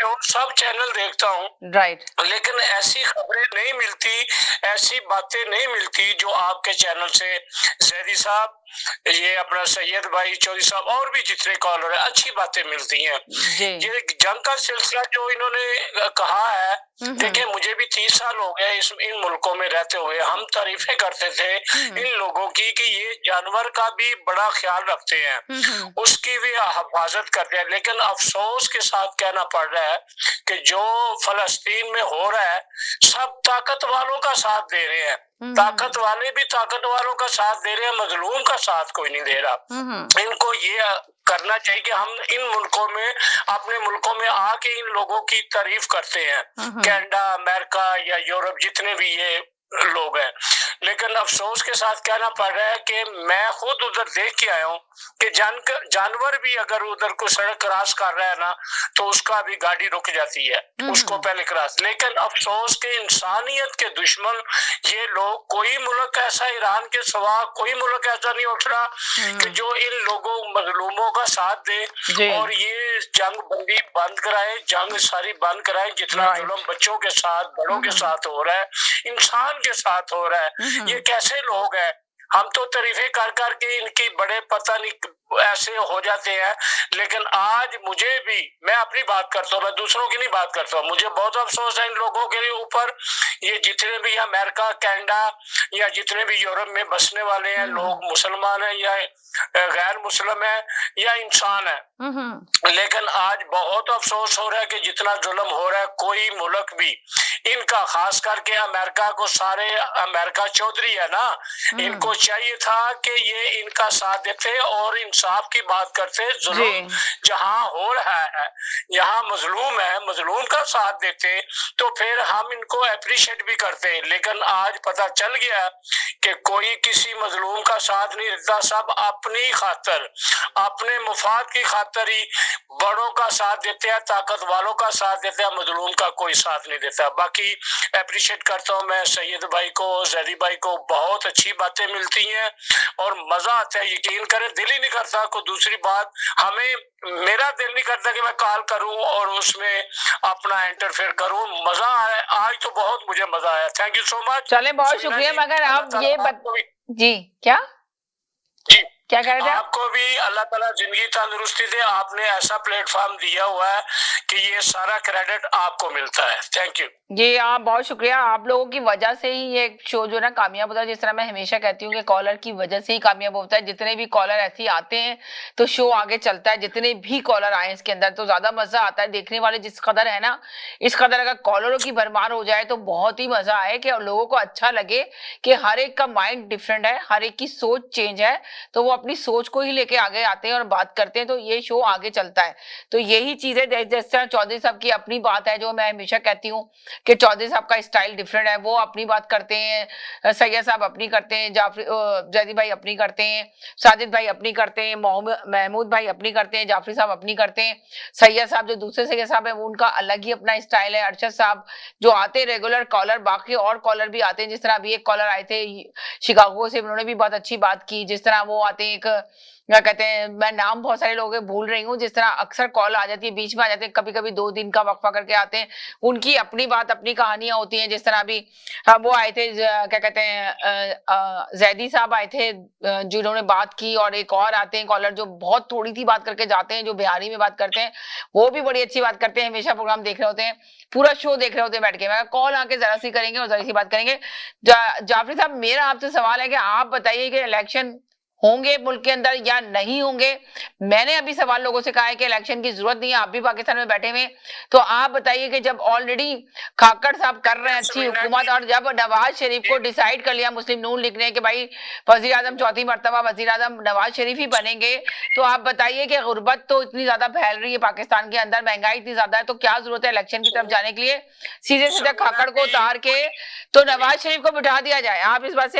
हूँ, सब चैनल देखता हूँ, राइट, लेकिन ऐसी खबरें नहीं मिलती, ऐसी बातें नहीं मिलती जो आपके चैनल से जैदी साहब, ये अपना सैयद भाई चौधरी साहब और भी जितने कॉलर है, अच्छी बातें मिलती हैं। जी, ये जंग का सिलसिला जो इन्होंने कहा है, देखिए मुझे भी 30 साल हो गए इन मुल्कों में रहते हुए। हम तारीफें करते थे इन लोगों की कि ये जानवर का भी बड़ा ख्याल रखते हैं, उसकी भी हिफाजत करते हैं, लेकिन अफसोस के साथ कहना पड़ रहा है कि जो फलस्तीन में हो रहा है, सब ताकत वालों का साथ दे रहे हैं। ताकत वाले भी ताकत वालों का साथ दे रहे हैं, मजलूम का साथ कोई नहीं दे रहा। इनको ये करना चाहिए कि हम इन मुल्कों में, अपने मुल्कों में आके इन लोगों की तारीफ करते हैं, कनाडा, अमेरिका या यूरोप, जितने भी ये लोग हैं। लेकिन अफसोस के साथ कहना पड़ रहा है कि मैं खुद उधर देख के आया हूँ कि जानवर भी अगर उधर को सड़क क्रॉस कर रहा है ना, तो उसका भी गाड़ी रुक जाती है, उसको पहले क्रॉस। लेकिन अफसोस के इंसानियत के दुश्मन ये लोग, कोई मुल्क ऐसा ईरान के सिवा कोई मुल्क ऐसा नहीं उठ रहा कि जो इन लोगों मजलूमों का साथ दे और ये जंग बंदी बंद कराए, जंग सारी बंद कराए। जितना जुल्म बच्चों के साथ, बड़ों के साथ हो रहा है, इंसान के साथ हो रहा है, ये कैसे लोग हैं? हम तो तारीफें कर कर के इनकी बड़े पता नहीं ऐसे हो जाते हैं। लेकिन आज मुझे भी, मैं अपनी बात करता हूँ, मैं दूसरों की नहीं बात करता हूँ, मुझे बहुत अफसोस है इन लोगों के ऊपर। ये जितने भी अमेरिका, कनाडा या जितने भी यूरोप में बसने वाले हैं लोग, मुसलमान हैं या गैर मुस्लिम है या इंसान है, लेकिन आज बहुत अफसोस हो रहा है कि जितना जुल्म हो रहा है, कोई मुल्क भी इनका, खास करके अमेरिका को, सारे अमेरिका चौधरी है ना, इनको चाहिए था कि ये इनका साथ देते और इंसाफ की बात करते। जुल्म जहां हो रहा है, यहाँ मजलूम है, मजलूम का साथ देते, तो फिर हम इनको अप्रिशिएट भी करते। लेकिन आज पता चल गया कि कोई किसी मजलूम का साथ नहीं देता, सब अपनी खातर, अपने मुफाद की खातर ही बड़ों का साथ देते हैं, ताकत वालों का साथ देते हैं, मजलूम का कोई साथ नहीं देता। बाकी अप्रिशिएट करता हूँ मैं सैयद भाई को, जैदी भाई को, बहुत अच्छी बातें मिलती हैं और मजा आता है। यकीन करें, दिल ही नहीं करता को दूसरी बात, हमें, मेरा दिल नहीं करता कि मैं कॉल करूं और उसमें अपना इंटरफेयर करूं। मजा आया आज, तो बहुत मुझे मजा आया। Thank you so much. चले, बहुत शुक्रिया। मगर आप ये जी क्या जी क्या कह रहे थे? आपको भी अल्लाह ताला जिंदगी तंदुरुस्ती दे। आपने ऐसा प्लेटफॉर्म दिया हुआ है कि ये सारा क्रेडिट आपको मिलता है। थैंक यू जी, आप बहुत शुक्रिया। आप लोगों की वजह से ही ये शो जो ना कामयाब होता है। जिस तरह मैं हमेशा कहती हूँ कि कॉलर की वजह से ही कामयाब होता है। जितने भी कॉलर ऐसे ही आते हैं तो शो आगे चलता है। जितने भी कॉलर आए इसके अंदर तो ज्यादा मजा आता है। देखने वाले जिस कदर है ना, इस कदर अगर कॉलरों की भरमार हो जाए तो बहुत ही मजा आए कि लोगों को अच्छा लगे कि हर एक का माइंड डिफरेंट है, हर एक की सोच चेंज है, तो वो अपनी सोच को ही लेके आगे आते हैं और बात करते हैं, तो ये शो आगे चलता है। तो यही चीजें, जिस तरह चौधरी साहब की अपनी बात है, जो मैं हमेशा कहती हूँ कि चौधरी साहब का स्टाइल डिफरेंट है, वो अपनी बात करते हैं, सैयद साहब अपनी करते हैं, जैदी भाई अपनी करते हैं, साजिद भाई अपनी करते हैं, महमूद भाई अपनी करते हैं, जाफरी साहब अपनी करते हैं, सैयद साहब जो दूसरे सैयद साहब है उनका अलग ही अपना स्टाइल है, अरशद साहब जो आते रेगुलर कॉलर, बाकी और कॉलर भी आते हैं। जिस तरह अभी एक कॉलर आए थे शिकागो से, उन्होंने भी बहुत अच्छी बात की। जिस तरह वो आते हैं, एक क्या कहते हैं, मैं नाम बहुत सारे लोगों के भूल रही हूँ, जिस तरह अक्सर कॉल आ जाती है, बीच में आ जाते हैं, कभी कभी 2 दिन का वक्फा करके आते हैं, उनकी अपनी बात, अपनी कहानियां होती हैं। जिस तरह अभी वो आए थे, क्या कहते हैं, जैदी साहब आए थे जिन्होंने बात की, और एक और आते हैं कॉलर जो बहुत थोड़ी सी बात करके जाते हैं, जो बिहारी में बात करते हैं, वो भी बड़ी अच्छी बात करते हैं। हमेशा प्रोग्राम देख रहे होते हैं, पूरा शो देख रहे होते हैं बैठ के। मैं कॉल आके जरा सी करेंगे और जरा सी बात करेंगे। जाफरी साहब, मेरा आपसे सवाल है कि आप बताइए कि इलेक्शन होंगे मुल्क के अंदर या नहीं होंगे? मैंने अभी सवाल लोगों से कहा है कि इलेक्शन की जरूरत नहीं है, आप भी पाकिस्तान में बैठे हुए, तो आप बताइए कि जब ऑलरेडी खाकर साहब कर रहे हैं अच्छी हुकूमत, और जब नवाज शरीफ को डिसाइड कर लिया मुस्लिम नून लीग ने कि भाई वजीर आजम चौथी मरतबा वजीर आजम नवाज शरीफ ही बनेंगे, तो आप बताइए कि गुर्बत तो इतनी ज्यादा फैल रही है पाकिस्तान के अंदर, महंगाई इतनी ज्यादा है, तो क्या जरूरत है इलेक्शन की तरफ जाने के लिए? सीधे सीधे खाकर को उतार के तो नवाज शरीफ को बिठा दिया जाए। आप इस बात से